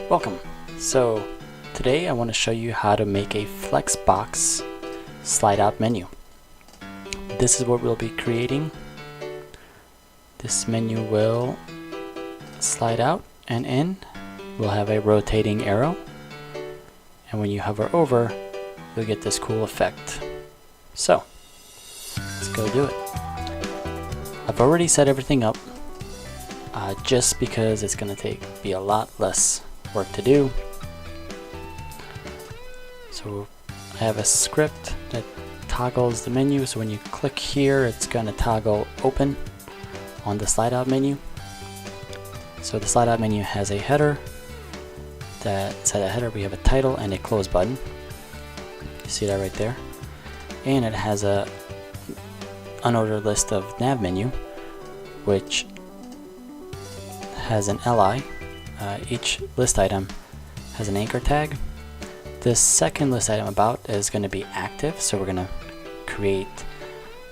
Welcome. So today I want to show you how to make a Flexbox slide out menu. This is what we'll be creating. This menu will slide out and in. We'll have a rotating arrow, and when you hover over you'll get this cool effect. So let's go do it. I've already set everything up just because it's going to be a lot less work to do. So I have a script that toggles the menu, so when you click here it's going to toggle open on the slide out menu. So the slide out menu has a header. Inside the header we have a title and a close button. You see that right there? And it has a unordered list of nav menu, which has an li. Each list item has an anchor tag. This second list item about is going to be active, so we're going to create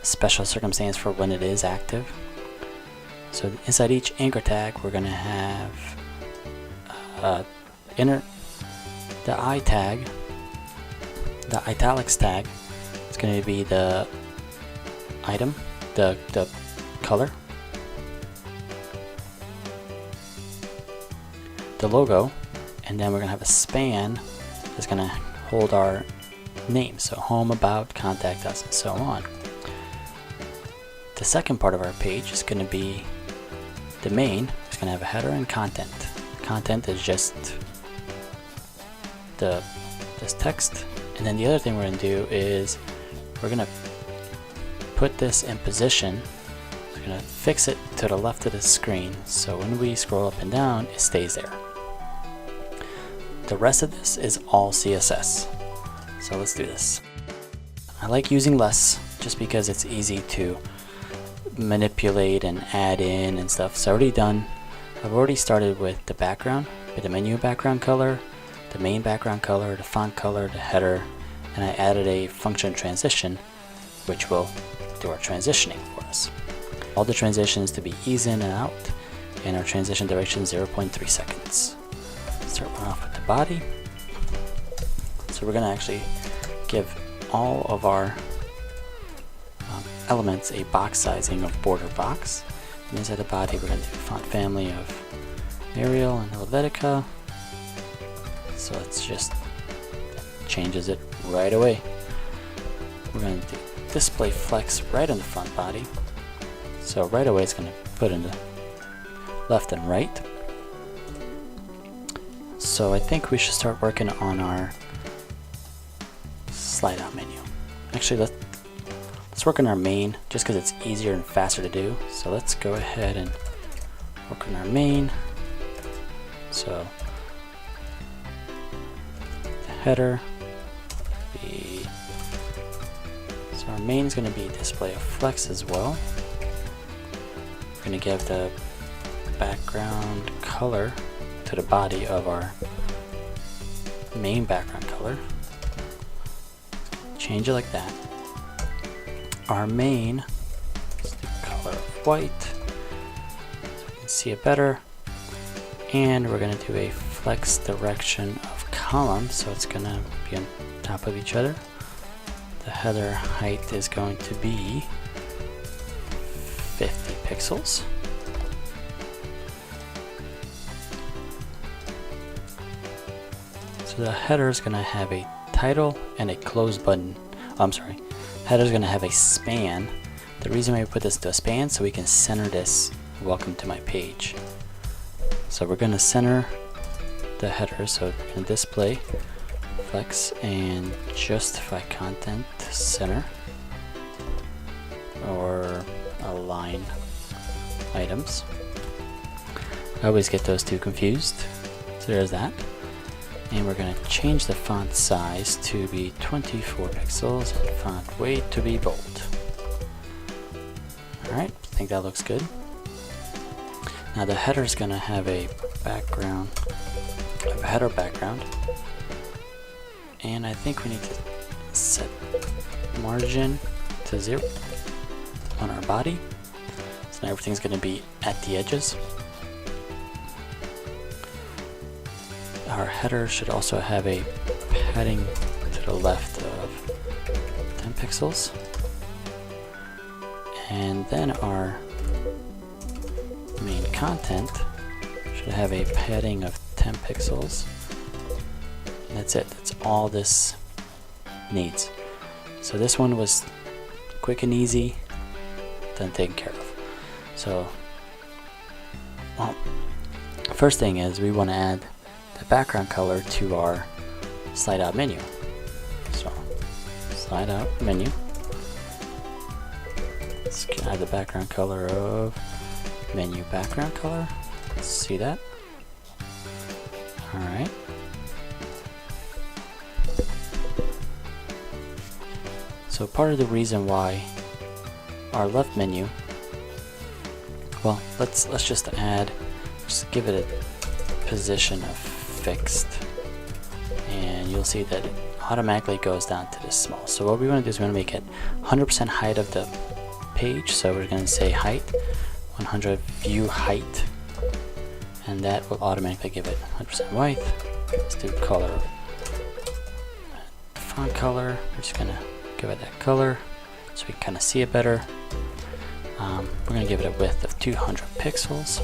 a special circumstance for when it is active. So inside each anchor tag we're going to have the I tag, the italics tag. It's going to be the item, the color, the logo, and then we're going to have a span that's going to hold our name, so home, about, contact us, and so on. The second part of our page is going to be the main. It's going to have a header and content. Content is just this text, and then the other thing we're going to do is we're going to put this in position. We're going to fix it to the left of the screen, so when we scroll up and down it stays there. The rest of this is all CSS. So let's do this. I like using less just because it's easy to manipulate and add in and stuff. So I've already started with the background, with the menu background color, the main background color, the font color, the header, and I added a function transition which will do our transitioning for us. All the transitions to be ease in and out, and our transition duration 0.3 seconds. Start off with the body. So we're going to actually give all of our elements a box sizing of border box. And inside the body we're going to do font family of Arial and Helvetica. So it's just changes it right away. We're going to do display flex right in the front body. So right away it's going to put in the left and right. So I think we should start working on our slide out menu. Actually, let's work on our main just because it's easier and faster to do. So let's go ahead and work on our main. So the header, so our main is going to be display of flex as well. We're going to give the background color to the body of our main background color. Change it like that. Our main is the color of white, so you can see it better. And we're going to do a flex direction of column, so it's going to be on top of each other. The header height is going to be 50 pixels. So the header is going to have a title and a close button. Header is going to have a span. The reason why we put this to a span so we can center this welcome to my page. So we're going to center the header, so we're going to display flex and justify content center or align items. I always get those two confused. So there's that. And we're going to change the font size to be 24 pixels and font weight to be bold. Alright, I think that looks good. Now the header is going to have a background, a header background, and I think we need to set margin to 0 on our body. So now everything's going to be at the edges. our header should also have a padding to the left of 10 pixels. And then our main content should have a padding of 10 pixels. And that's it. That's all this needs. So this one was quick and easy, done taken care of. So, well, first thing is we want to add the background color to our slide out menu. So, slide out menu. Let's add the background color of menu background color. Let's see that. Alright. So part of the reason why our left menu, well, let's just give it a position of fixed, and you'll see that it automatically goes down to this small. So what we want to do is we want to make it 100% height of the page. So we're going to say height 100 view height, and that will automatically give it 100% width. Let's do color, font color. We're just going to give it that color so we can kind of see it better. We're going to give it a width of 200 pixels.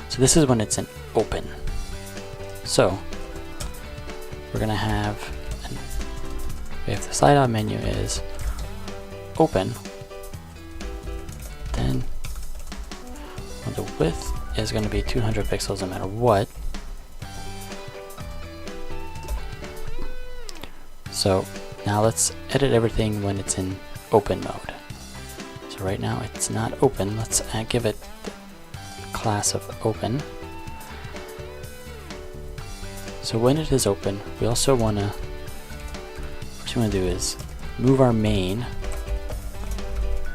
So this is when it's an open. So we're going to have, if the slide out menu is open, then well, the width is going to be 200 pixels no matter what. So now let's edit everything when it's in open mode. So right now it's not open. Let's give it the class of open. So when it is open, we also want to, what you want to do is move our main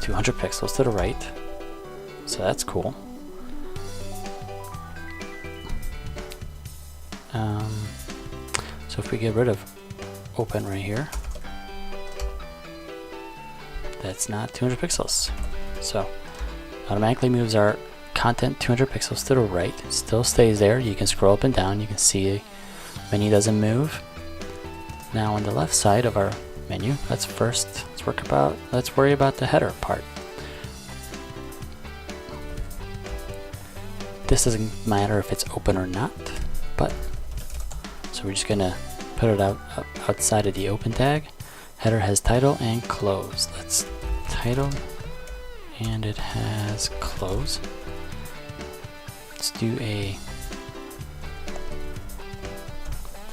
200 pixels to the right. So that's cool. So if we get rid of open right here, that's not 200 pixels. So automatically moves our content 200 pixels to the right. Still stays there. You can scroll up and down. You can see the menu doesn't move. Now on the left side of our menu, let's worry about the header part. This doesn't matter if it's open or not, but so we're just gonna put it outside of the open tag. Header has title and close. Let's title, and it has close. Let's do the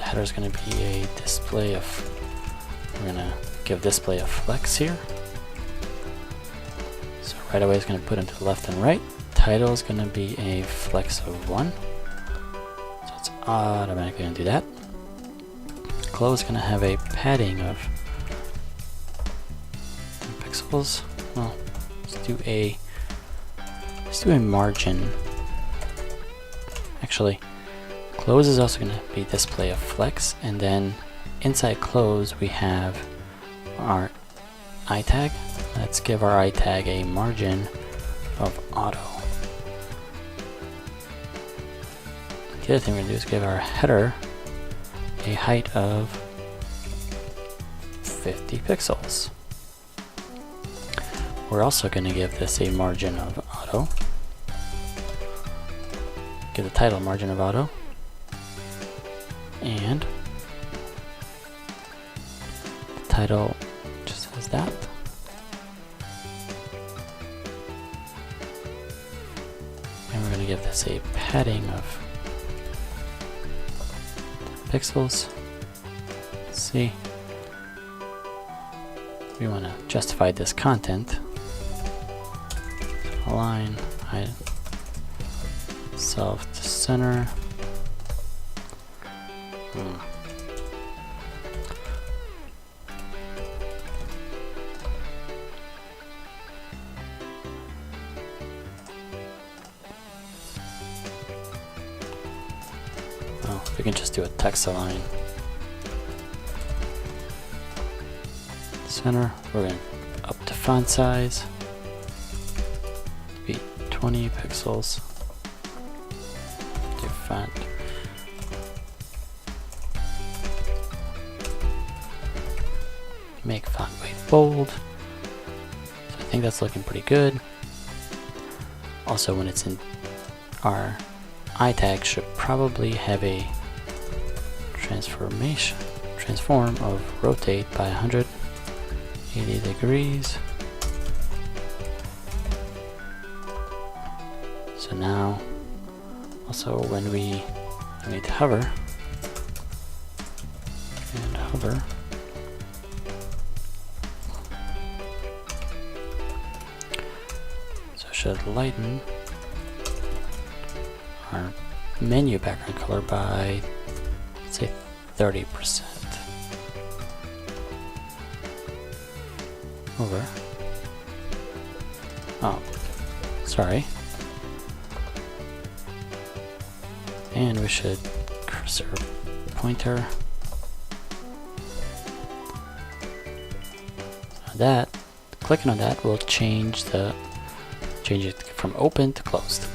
header is going to be a display of, we're going to give display a flex here. So right away it's going to put into left and right. Title is going to be a flex of 1. So it's automatically going to do that. Close is going to have a padding of 10 pixels. Well, let's do a margin. Actually, close is also going to be display of flex, and then inside close we have our I tag. Let's give our I tag a margin of auto. The other thing we're going to do is give our header a height of 50 pixels. We're also going to give this a margin of auto. Give the title margin of auto. And the title just has that. And we're going to give this a padding of pixels. Let's see. We want to justify this content. Align, height, self to center. Oh, we can just do a text align. Center, we're going up to font size. Be 20 pixels. Do font make font weight bold. So I think that's looking pretty good. Also, when it's in our I tag, should probably have a transform of rotate by 180 degrees. So now, also when we need to hover, and hover, so it should lighten our menu background color by, let's say, 30%. Over. Oh, sorry. And we should cursor pointer. That, clicking on that will change it from open to closed.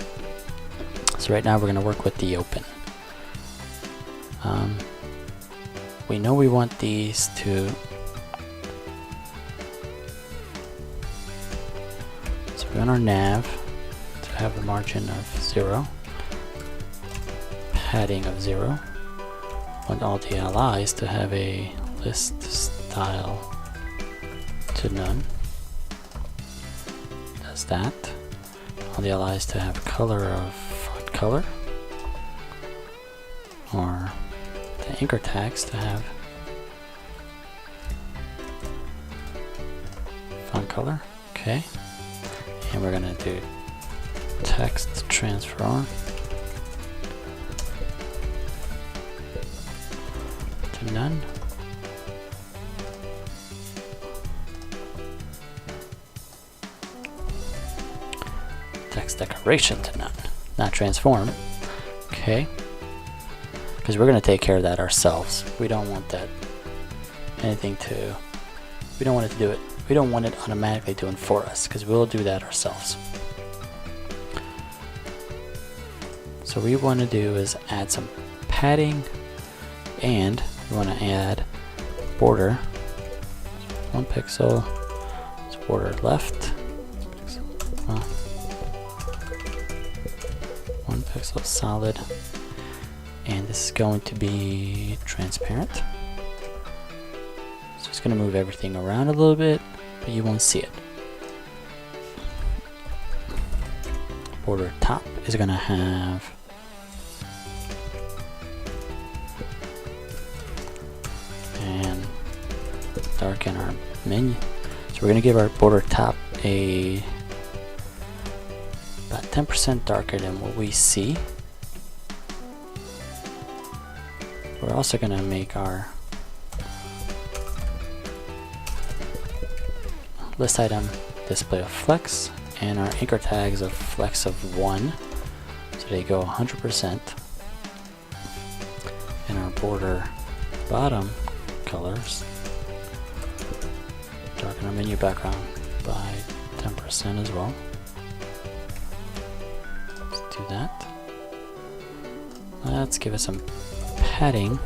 So right now we're going to work with the open. We know we want these to, so we want our nav to have a margin of 0, padding of 0. Want all the allies to have a list style to none. Does that. All the allies to have color of font color, or the anchor tags to have font color. Okay, and we're gonna do text transform to none. Text decoration to none, not transform. Okay, because we're going to take care of that ourselves. We don't want that we don't want it to do it. We don't want it automatically doing for us, because we'll do that ourselves. So what we want to do is add some padding, and we want to add border. 1 pixel. It's border left. 1 pixel solid, and this is going to be transparent. So it's going to move everything around a little bit, but you won't see it. Border top is going to have and darken our menu. So we're going to give our border top a about 10% darker than what we see. We're also going to make our list item display of flex and our anchor tags of flex of 1, so they go 100%. And our border bottom colors darken our menu background by 10% as well. Do that. Let's give it some padding.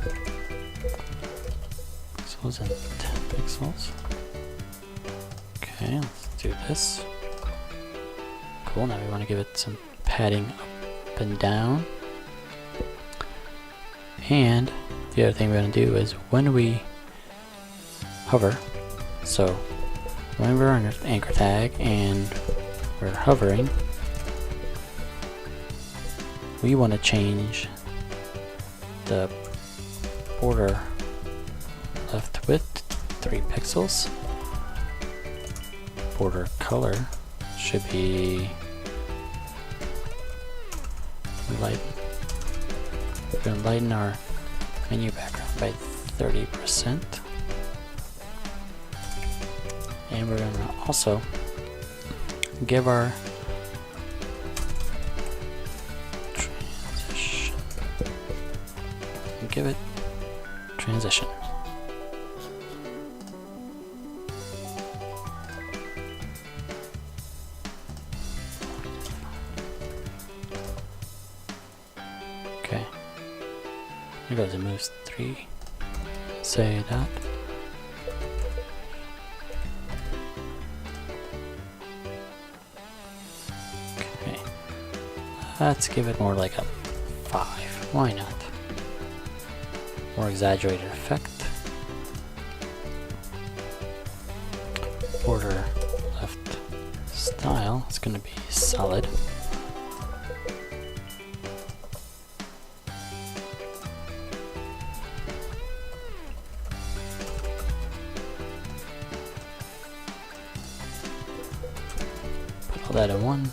Pixels and 10 pixels. Okay, let's do this. Cool, now we want to give it some padding up and down. And the other thing we're going to do is when we hover, so when we're on our anchor tag and we're hovering, we want to change the border left width 3 pixels. Border color should be light. We're going to lighten our menu background by 30%. And we're going to also give our give it transition. Okay. Here goes, it moves 3. Say that. Let's give it more like a 5. Why not? More exaggerated effect. Border left style is going to be solid. Put all that in one.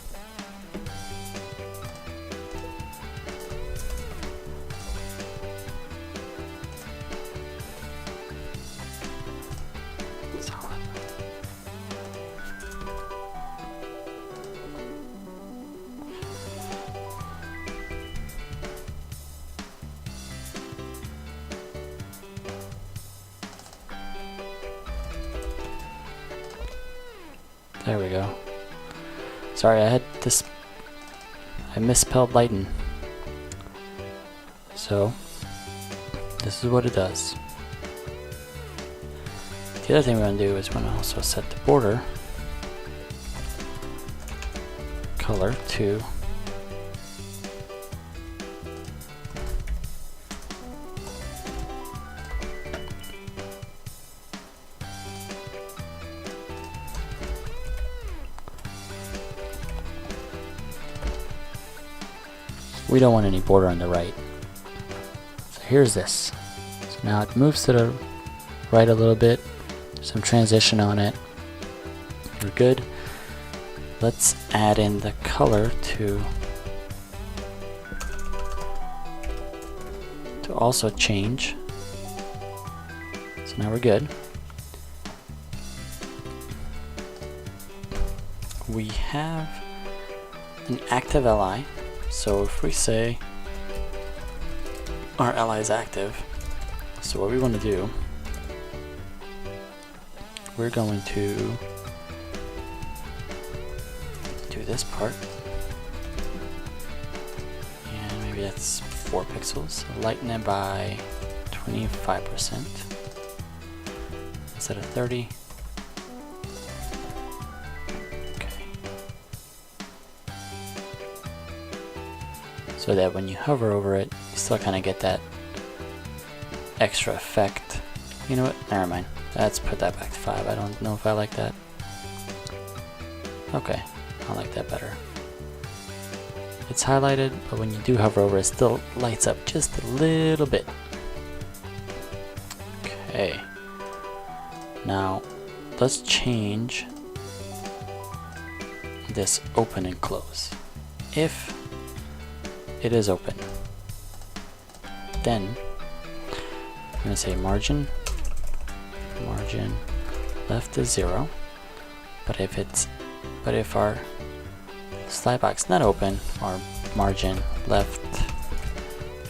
There we go. Sorry, I misspelled lighten. So, this is what it does. The other thing we're going to do is we're going to also set the border color to we don't want any border on the right. So here's this. So now it moves to the right a little bit. Some transition on it. We're good. Let's add in the color to also change. So now we're good. We have an active li. So if we say our li is active, so what we want to do, we're going to do this part, and maybe that's 4 pixels. Lighten it by 25% instead of 30. So that when you hover over it, you still kind of get that extra effect. You know what? Never mind. Let's put that back to 5. I don't know if I like that. Okay, I like that better. It's highlighted, but when you do hover over it, it still lights up just a little bit. Okay. Now, let's change this open and close. If it is open, then I'm going to say margin left is 0, but if our slide box not open, our margin left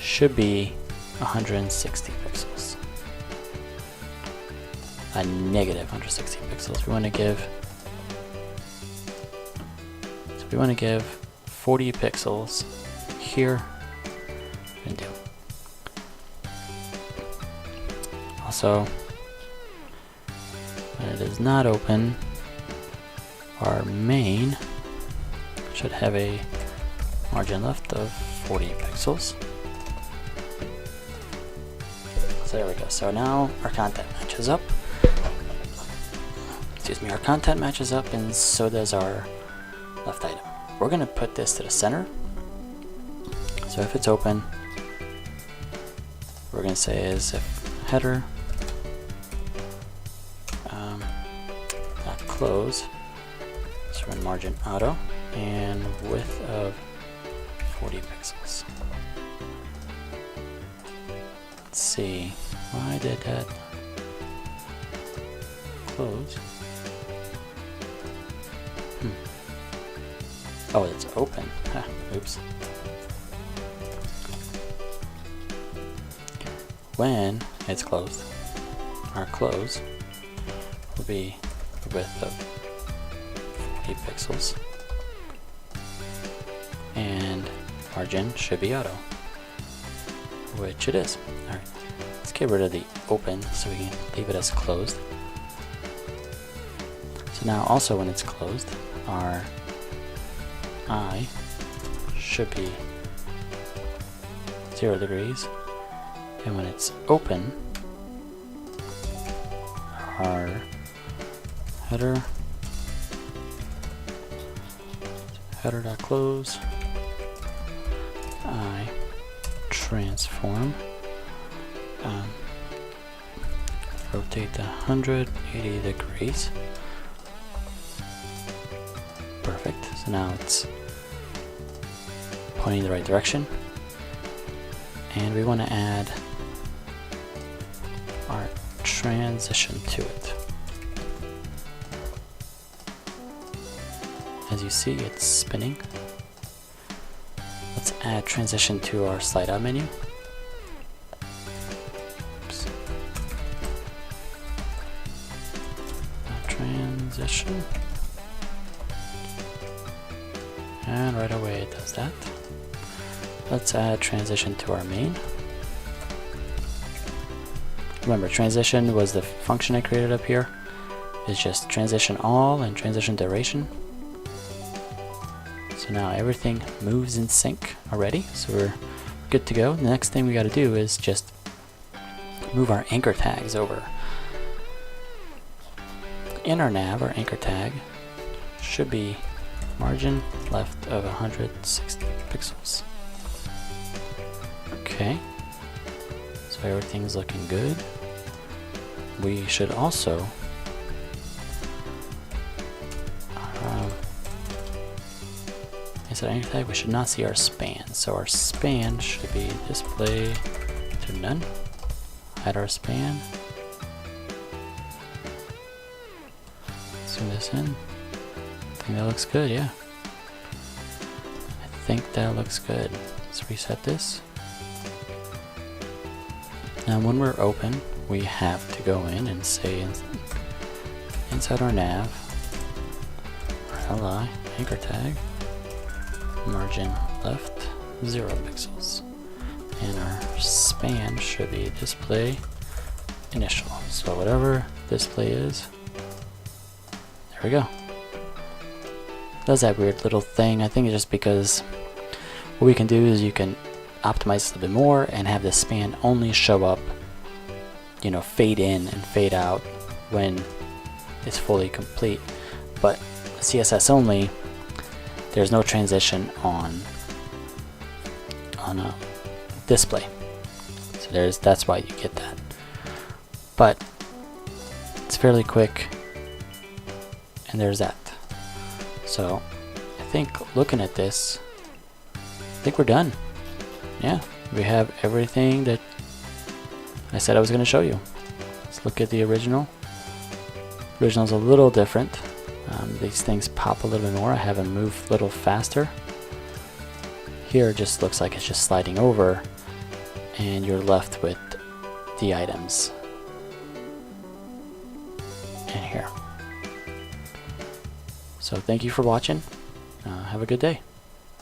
should be 160 pixels. A negative 160 pixels. We want to give 40 pixels here and do. Also, when it is not open, our main should have a margin left of 40 pixels. So there we go. So now our content matches up. Excuse me, our content matches up, and so does our left item. We're going to put this to the center. So if it's open, what we're going to say is if header close, so we're in margin auto, and width of 40 pixels. Let's see, why did that close? Oh, it's open. Oops. When it's closed, our close will be the width of 40 pixels, and margin should be auto, which it is. Alright, let's get rid of the open so we can leave it as closed. So now also when it's closed, our eye should be 0 degrees. And when it's open, our header.close, I transform, rotate to 180 degrees. Perfect. So now it's pointing the right direction. And we want to add our transition to it. As you see, it's spinning. Let's add transition to our slide out menu. Oops. Transition. And right away it does that. Let's add transition to our main. Remember, transition was the function I created up here. It's just transition all and transition duration. So now everything moves in sync already, so we're good to go. The next thing we got to do is just move our anchor tags over. In our nav, our anchor tag should be margin left of 160 pixels. Okay, so everything's looking good. We should also instead of anchor tag, we should not see our span. So our span should be display to none. Hide our span. Zoom this in. I think that looks good, yeah. I think that looks good. Let's reset this. Now when we're open, we have to go in and say inside our nav, our li, anchor tag, margin left 0 pixels, and our span should be display initial. So whatever display is, there we go. Does that weird little thing. I think it's just because what we can do is you can optimize a little bit more and have the span only show up, you know, fade in and fade out when it's fully complete. But CSS only, there's no transition on a display. So that's why you get that. But it's fairly quick, and there's that. So I think looking at this, I think we're done. Yeah, we have everything that I said I was going to show you. Let's look at the original. The original's a little different. These things pop a little bit more. I have them move a little faster. Here it just looks like it's just sliding over, and you're left with the items in here. So thank you for watching. Have a good day.